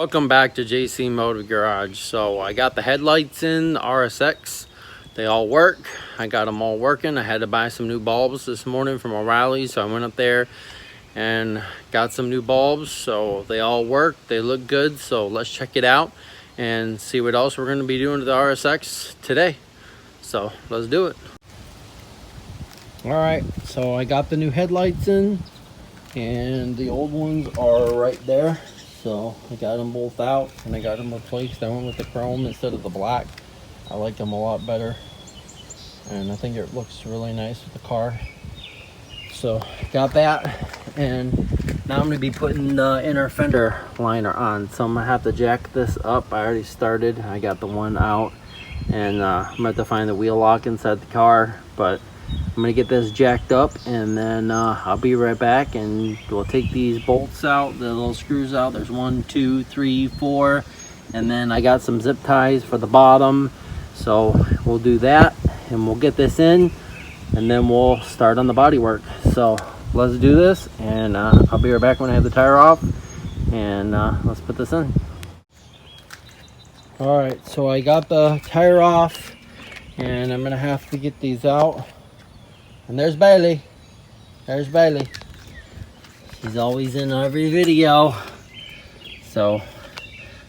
Welcome back to JC Motor Garage. So I got the headlights in, the RSX. They all work. I got them all working. I had to buy some new bulbs this morning from O'Reilly, so I went up there and got some new bulbs. So they all work. They look good. So let's check it out and see what else we're going to be doing to the RSX today. So let's do it. All right, so I got the new headlights in, and the old ones are right there. So I got them both out and I got them replaced. I went with the chrome instead of the black. I like them a lot better, and I think it looks really nice with the car. So got that, and now I'm going to be putting the inner fender liner on. So I'm going to have to jack this up. I already started. I got the one out, and I'm going to have to find the wheel lock inside the car, but I'm gonna get this jacked up, and then I'll be right back, and we'll take these bolts out, the little screws out. There's 1, 2, 3, 4, and then I got some zip ties for the bottom. So we'll do that, and we'll get this in, and then we'll start on the body work. So let's do this, and I'll be right back when I have the tire off, and let's put this in. All right, so I got the tire off, and I'm gonna have to get these out. And there's Bailey. There's Bailey. She's always in every video. So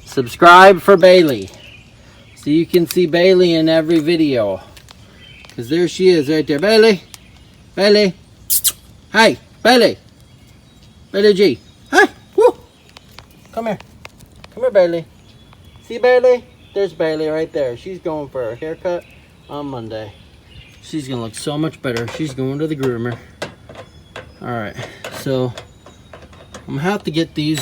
subscribe for Bailey, so you can see Bailey in every video. Because there she is right there. Bailey. Bailey. Hi. Bailey. Bailey G. Hi. Woo. Come here. Come here, Bailey. See Bailey? There's Bailey right there. She's going for a haircut on Monday. She's gonna look so much better. She's going to the groomer. All right, so I'm gonna have to get these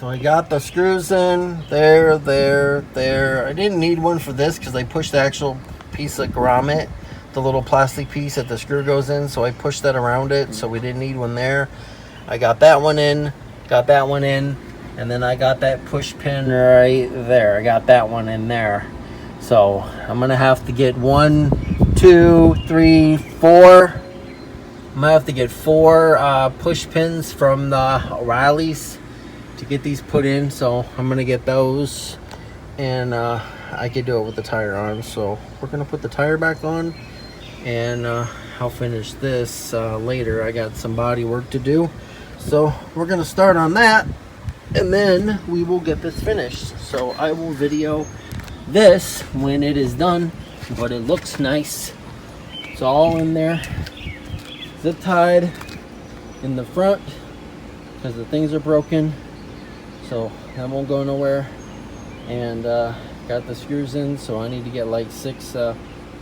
I got the screws in there. I didn't need one for this because I pushed the actual piece of grommet, the little plastic piece that the screw goes in, so I pushed that around it, so we didn't need one there. I got that one in, and then I got that push pin right there. I got that one in there. So I'm gonna have to get 1, 2, 3, 4. I'm gonna have to get 4 push pins from the O'Reilly's to get these put in. So I'm gonna get those, and I could do it with the tire on. So we're gonna put the tire back on, and I'll finish this later. I got some body work to do, so we're gonna start on that, and then we will get this finished. So I will video this when it is done, but it looks nice. It's all in there, zip tied in the front because the things are broken, so that won't go nowhere. And got the screws in, so I need to get like 6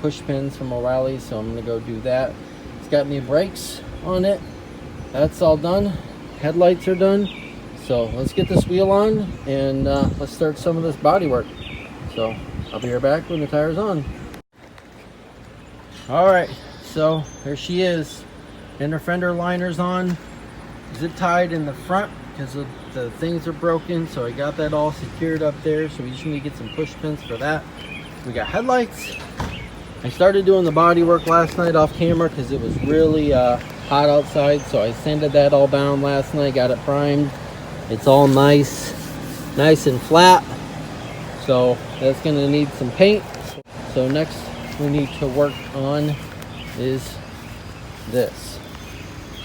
push pins from O'Reilly, so I'm gonna go do that. It's got new brakes on it. That's all done. Headlights are done. So let's get this wheel on, and let's start some of this body work. So I'll be right back when the tire's on. All right, so there she is. Inner fender liner's on, zip tied in the front because the things are broken, so I got that all secured up there. So we just need to get some push pins for that. We got headlights. I started doing the body work last night off camera because it was really hot outside, so I sanded that all down last night, got it primed. It's all nice and flat, so that's gonna need some paint. So next we need to work on is this.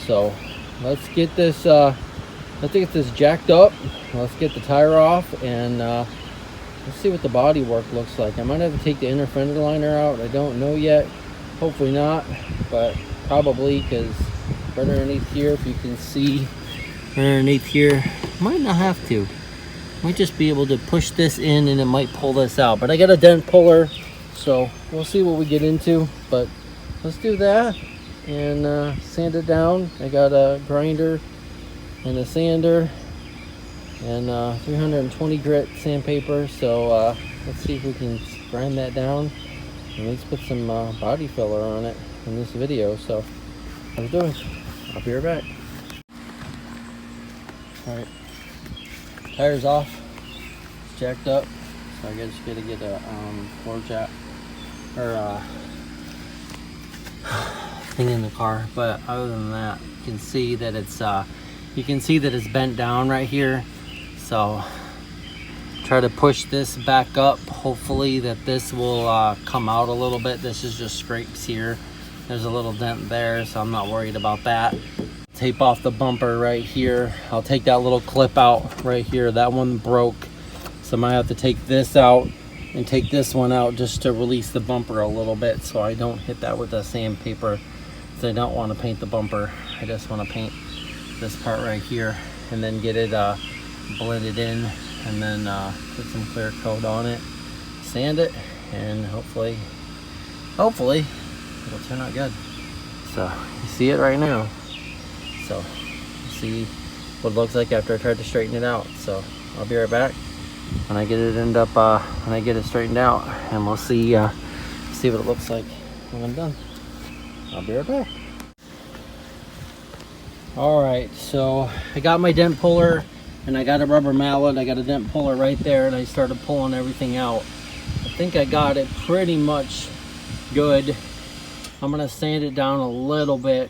So let's get this jacked up. Let's get the tire off, and let's see what the body work looks like. I might have to take the inner fender liner out. I don't know yet. Hopefully not, but probably, because right underneath here, if you can see right underneath here, might not have to. Might just be able to push this in, and it might pull this out. But I got a dent puller, so we'll see what we get into. But let's do that and sand it down. I got a grinder and a sander and 320 grit sandpaper, so let's see if we can grind that down and let's put some body filler on it in this video. So let's do it. I'll be right back. All right, tires off, it's jacked up, so I just gotta get a floor jack or thing in the car. But other than that, you can see that it's bent down right here. So try to push this back up. Hopefully that this will come out a little bit. This is just scrapes here. There's a little dent there, so I'm not worried about that. Tape off the bumper right here. I'll take that little clip out right here. That one broke, so I might have to take this out and take this one out just to release the bumper a little bit, so I don't hit that with the sandpaper. So I don't want to paint the bumper. I just want to paint this part right here and then get it blended in, and then put some clear coat on it, sand it, and hopefully it'll turn out good. So you see it right now. So see what it looks like after I tried to straighten it out. So I'll be right back when I get it when I get it straightened out, and we'll see what it looks like when I'm done. I'll be right back. All right, so I got my dent puller and I got a rubber mallet. I got a dent puller right there, and I started pulling everything out. I think I got it pretty much good. I'm gonna sand it down a little bit.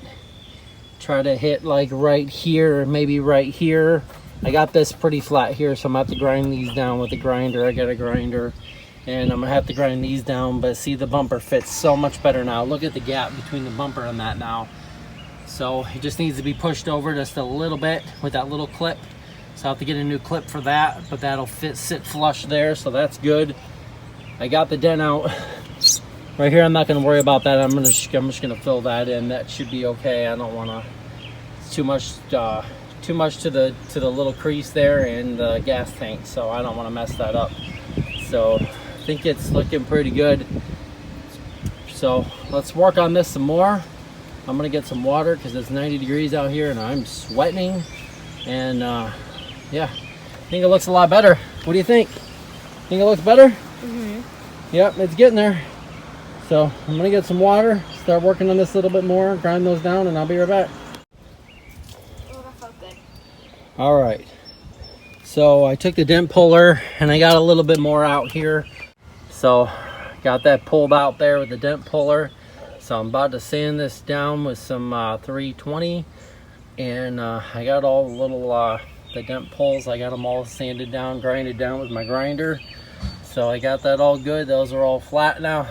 Try to hit like right here, maybe right here. I got this pretty flat here, so I'm gonna have to grind these down with the grinder. I got a grinder, and I'm gonna have to grind these down. But see, the bumper fits so much better now. Look at the gap between the bumper and that now. So it just needs to be pushed over just a little bit with that little clip. So I'll have to get a new clip for that, but that'll sit flush there, so that's good. I got the dent out right here. I'm not going to worry about that. I'm just going to fill that in. That should be okay. I don't want to too much to the little crease there and the gas tank, so I don't want to mess that up. So I think it's looking pretty good. So let's work on this some more. I'm going to get some water because it's 90 degrees out here and I'm sweating. And yeah, I think it looks a lot better. What do you think? Think it looks better? Mm-hmm. Yep, it's getting there. So I'm gonna get some water, start working on this a little bit more, grind those down, and I'll be right back. Oh, that felt good. All right, so I took the dent puller and I got a little bit more out here. So got that pulled out there with the dent puller. So I'm about to sand this down with some 320, and I got all the little the dent pulls. I got them all sanded down, grinded down with my grinder. So I got that all good. Those are all flat now.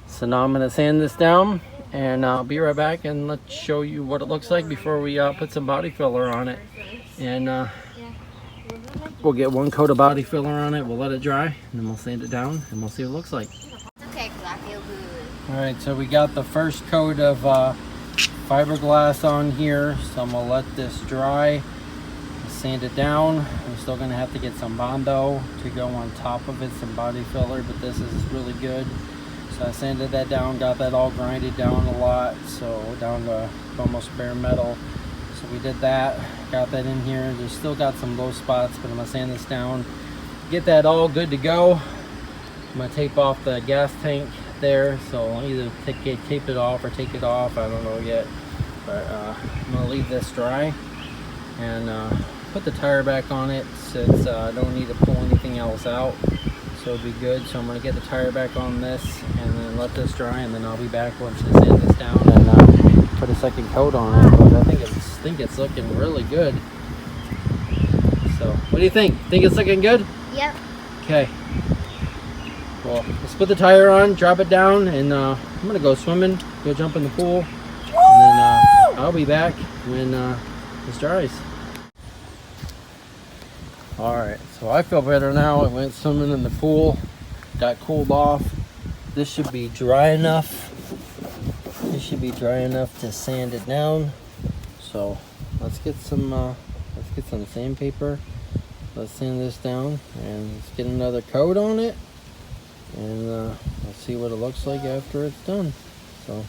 So now I'm going to sand this down, and I'll be right back and let's show you what it looks like before we put some body filler on it. And we'll get one coat of body filler on it, we'll let it dry, and then we'll sand it down and we'll see what it looks like. Okay, because I feel good. Alright, so we got the first coat of fiberglass on here, so I'm going to let this dry, sand it down. I'm still going to have to get some Bondo to go on top of it, some body filler, but this is really good. So I sanded that down, got that all grinded down a lot, so down to almost bare metal. So we did that, got that in here. There's still got some low spots, but I'm gonna sand this down, get that all good to go. I'm gonna tape off the gas tank there, so I'll either tape it off or take it off, I don't know yet. But I'm gonna leave this dry and put the tire back on it since I don't need to pull anything else out. So it'll be good. So I'm going to get the tire back on this and then let this dry, and then I'll be back once I sand this down and put a second coat on it. But I think it's looking really good. So what do you think? Think it's looking good? Yep. Okay. Well, let's put the tire on, drop it down, and I'm going to go swimming, go jump in the pool, and then I'll be back when this dries. Alright, so I feel better now. I went swimming in the pool, got cooled off. This should be dry enough. This should be dry enough to sand it down. So let's get some sandpaper. Let's sand this down and let's get another coat on it, and let's see what it looks like after it's done. So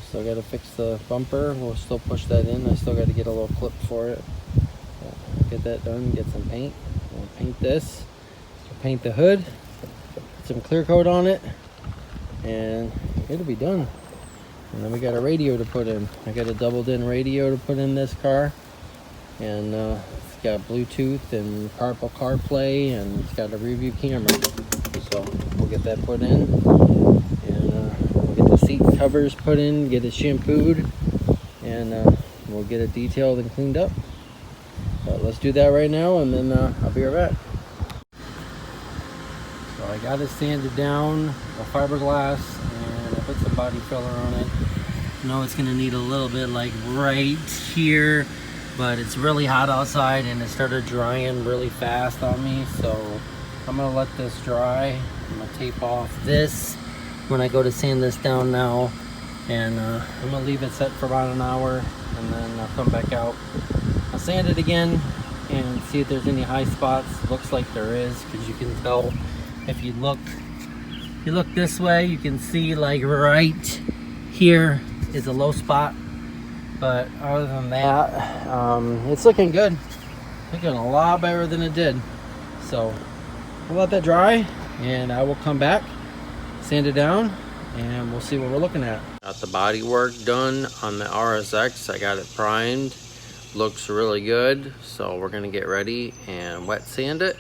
still got to fix the bumper. We'll still push that in. I still got to get a little clip for it. Get that done, get some paint. We'll paint this, paint the hood, put some clear coat on it, and it'll be done. And then we got a radio to put in. I got a doubled-in radio to put in this car, and it's got Bluetooth and Apple CarPlay, and it's got a rear view camera. So we'll get that put in, and we'll get the seat covers put in, get it shampooed, and we'll get it detailed and cleaned up. But let's do that right now, and then I'll be right back. So I got it sanded down, the fiberglass, and I put some body filler on it. I know it's gonna need a little bit like right here, but it's really hot outside and it started drying really fast on me, so I'm gonna let this dry. I'm gonna tape off this when I go to sand this down now, and I'm gonna leave it set for about an hour, and then I'll come back out. I'll sand it again and see if there's any high spots. Looks like there is, because you can tell if you look this way, you can see like right here is a low spot. But other than that, it's looking good. Looking a lot better than it did. So we'll let that dry, and I will come back, sand it down, and we'll see what we're looking at. Got the body work done on the RSX. I got it primed. Looks really good. So we're gonna get ready and wet sand it,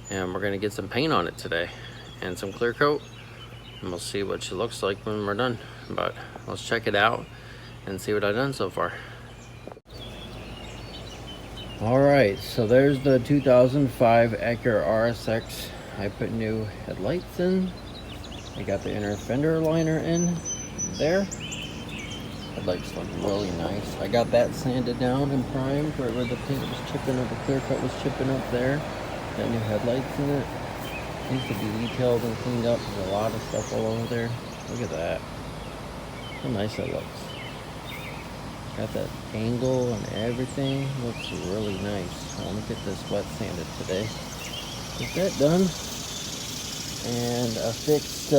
and we're gonna get some paint on it today and some clear coat, and we'll see what she looks like when we're done. But let's check it out and see what I've done so far. All right, so there's the 2005 Acura RSX. I put new headlights in. I got the inner fender liner in there. Headlights look really nice. I got that sanded down and primed right where the paint was chipping up, the clear coat was chipping up there. Got new headlights in it. Needs to be detailed and cleaned up. There's a lot of stuff all over there. Look at that. How nice that looks. Got that angle and everything. Looks really nice. I want to get this wet sanded today. Get that done. And I fixed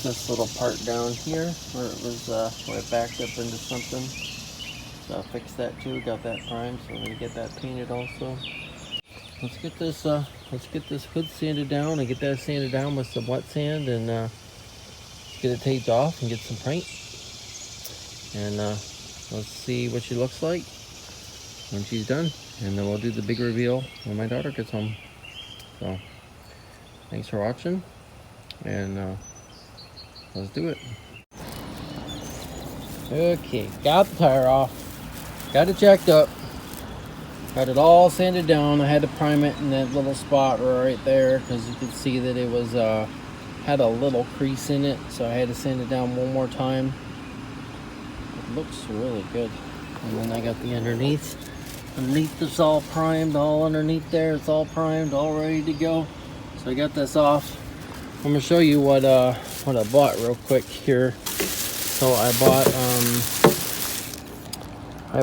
this little part down here where it was where it backed up into something. So I fixed that too. Got that primed, so I'm gonna get that painted also. Let's get this hood sanded down and get that sanded down with some wet sand, and get it taped off and get some paint. And let's see what she looks like when she's done, and then we'll do the big reveal when my daughter gets home. So thanks for watching, and let's do it. Okay, got the tire off, got it jacked up, got it all sanded down. I had to prime it in that little spot right there, because you could see that it was had a little crease in it, so I had to sand it down one more time. It looks really good. And then I got the underneath it's all primed, all underneath there it's all primed, all ready to go. So I got this off. I'm gonna show you what I bought real quick here. So I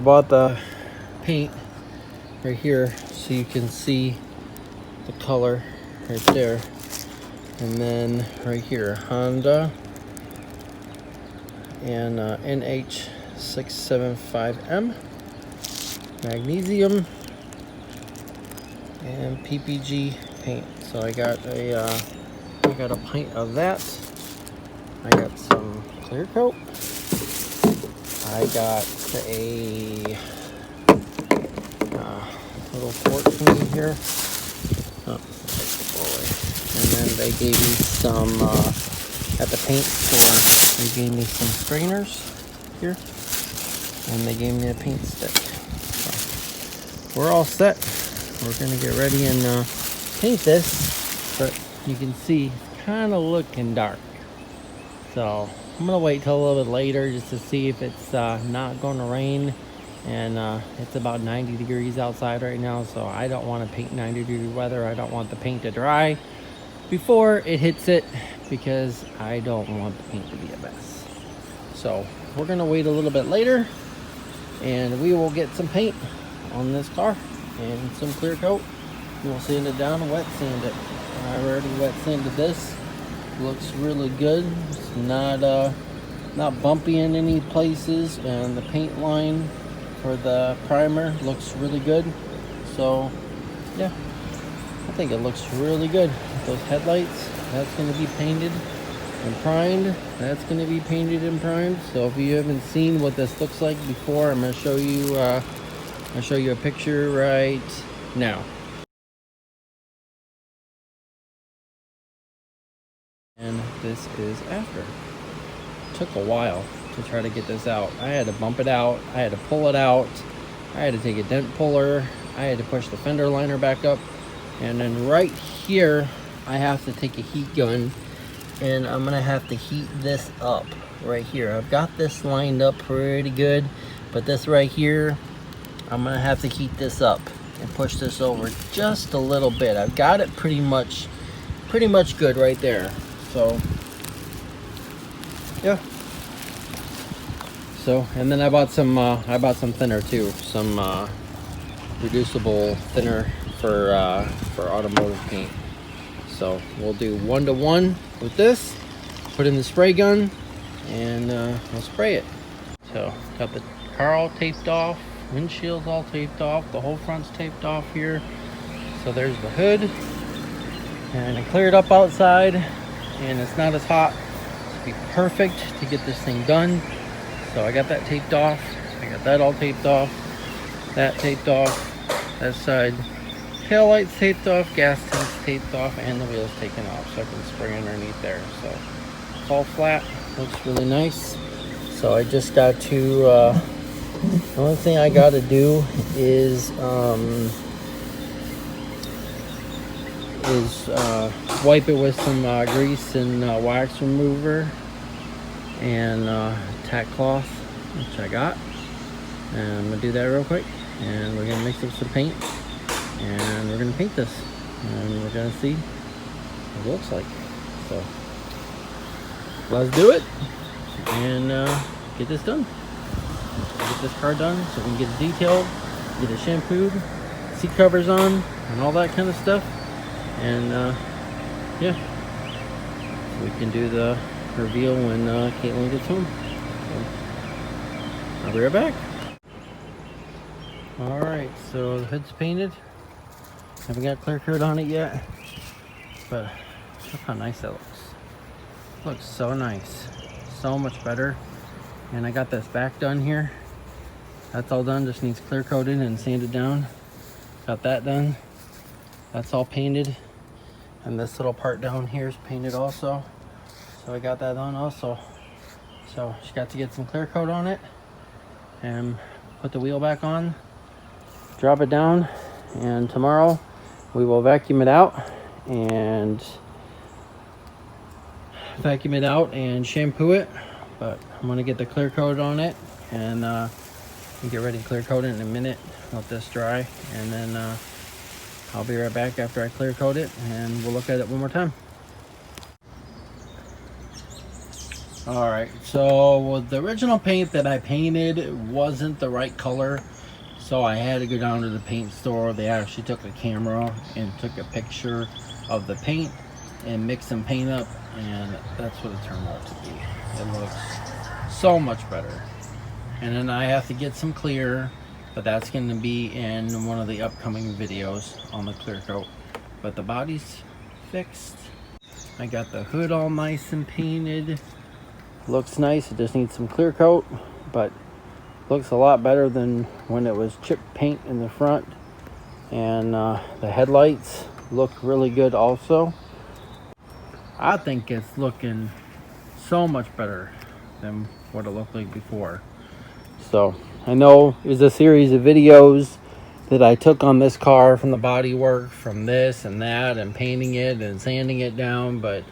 bought the paint right here, so you can see the color right there. And then right here, Honda and NH675M, magnesium, and PPG paint. So I got a pint of that. I got some clear coat. I got a little quart thing here. Oh, and then they gave me some at the paint store. They gave me some strainers here, and they gave me a paint stick. So we're all set. We're gonna get ready and paint this, but you can see it's kind of looking dark. So I'm gonna wait till a little bit later just to see if it's not going to rain. And it's about 90 degrees outside right now, so I don't want to paint 90-degree weather. I don't want the paint to dry before it hits it, because I don't want the paint to be a mess. So we're gonna wait a little bit later, and we will get some paint on this car and some clear coat. We'll sand it down and wet sand it. I already wet sanded this. Looks really good. It's not bumpy in any places, and the paint line for the primer looks really good. So yeah, I think it looks really good. Those headlights, that's going to be painted and primed. That's going to be painted and primed. So if you haven't seen what this looks like before, I'm going to show you. I'll show you a picture right now. And this is after. It took a while to try to get this out. I had to bump it out. I had to pull it out. I had to take a dent puller. I had to push the fender liner back up. And then right here, I have to take a heat gun and I'm gonna have to heat this up right here. I've got this lined up pretty good, but this right here, I'm gonna have to heat this up and push this over just a little bit. I've got it pretty much good right there. So yeah. So, and then I bought some thinner too, some reducible thinner for automotive paint. So we'll do 1-to-1 with this, put in the spray gun, and we'll spray it. So got the car all taped off, windshield's all taped off, the whole front's taped off here. So there's the hood, and I cleared up outside, and it's not as hot. It'd be perfect to get this thing done. So I got that taped off. I got that all taped off. That taped off. That side. Tail lights taped off. Gas tanks taped off. And the wheels taken off. So I can spray underneath there. So it's all flat. Looks really nice. So I just got to... the only thing I got to do is wipe it with some grease and wax remover and tack cloth, which I got, and I'm gonna do that real quick, and we're gonna mix up some paint, and we're gonna paint this, and we're gonna see what it looks like. So let's do it and get this done. Get this car done so we can get it detailed, get it shampooed, seat covers on, and all that kind of stuff. And yeah, so we can do the reveal when Caitlin gets home. So I'll be right back. All right, so the hood's painted. Haven't got clear coat on it yet, but look how nice that looks. Looks so nice, so much better. And I got this back done here. That's all done, just needs clear coated and sanded down. Got that done. That's all painted. And this little part down here is painted also. So I got that on also. So just got to get some clear coat on it and put the wheel back on, drop it down, and tomorrow we will vacuum it out and shampoo it. But I'm gonna get the clear coat on it and get ready to clear coat it in a minute. Let this dry, and then I'll be right back after I clear coat it, and we'll look at it one more time. All right, so the original paint that I painted wasn't the right color, so I had to go down to the paint store. They actually took a camera and took a picture of the paint and mixed some paint up, and that's what it turned out to be. It looks so much better. And then I have to get some clear, but that's going to be in one of the upcoming videos on the clear coat. But the body's fixed. I got the hood all nice and painted. Looks nice. It just needs some clear coat, but looks a lot better than when it was chip paint in the front. And the headlights look really good also. I think it's looking so much better than what it looked like before. So I know it was a series of videos that I took on this car, from the body work, from this and that, and painting it and sanding it down, but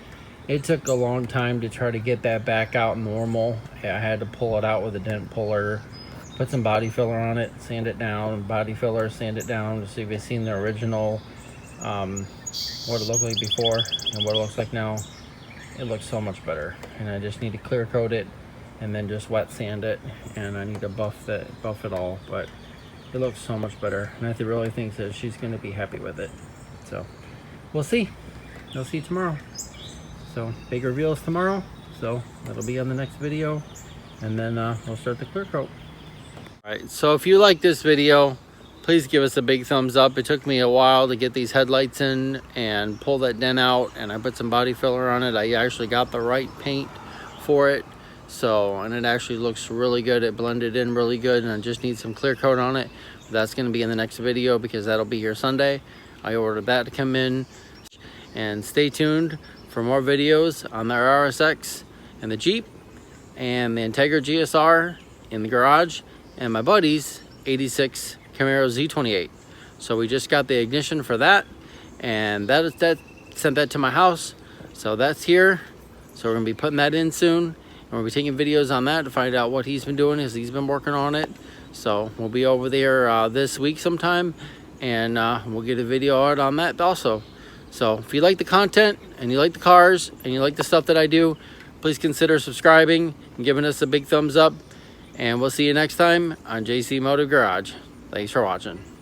it took a long time to try to get that back out normal. I had to pull it out with a dent puller, put some body filler on it, sand it down, body filler, sand it down, to see if you've seen the original, what it looked like before and what it looks like now. It looks so much better, and I just need to clear coat it and then just wet sand it, and I need to buff it all, but it looks so much better, and I really think that she's going to be happy with it. So we'll see. We'll see tomorrow. So big reveals tomorrow, so that'll be on the next video, and then we'll start the clear coat. All right, so if you like this video, please give us a big thumbs up. It took me a while to get these headlights in and pull that dent out, and I put some body filler on it. I actually got the right paint for it, so, and it actually looks really good. It blended in really good, and I just need some clear coat on it. That's going to be in the next video because that'll be here Sunday. I ordered that to come in. And stay tuned for more videos on the RSX and the Jeep and the Integra GSR in the garage and my buddy's 86 Camaro Z28. So we just got the ignition for that, and that sent that to my house. So that's here. So we're gonna be putting that in soon, and we'll be taking videos on that to find out what he's been doing, as he's been working on it. So we'll be over there this week sometime, and we'll get a video out on that also. So if you like the content and you like the cars and you like the stuff that I do, please consider subscribing and giving us a big thumbs up. And we'll see you next time on JC Motor Garage. Thanks for watching.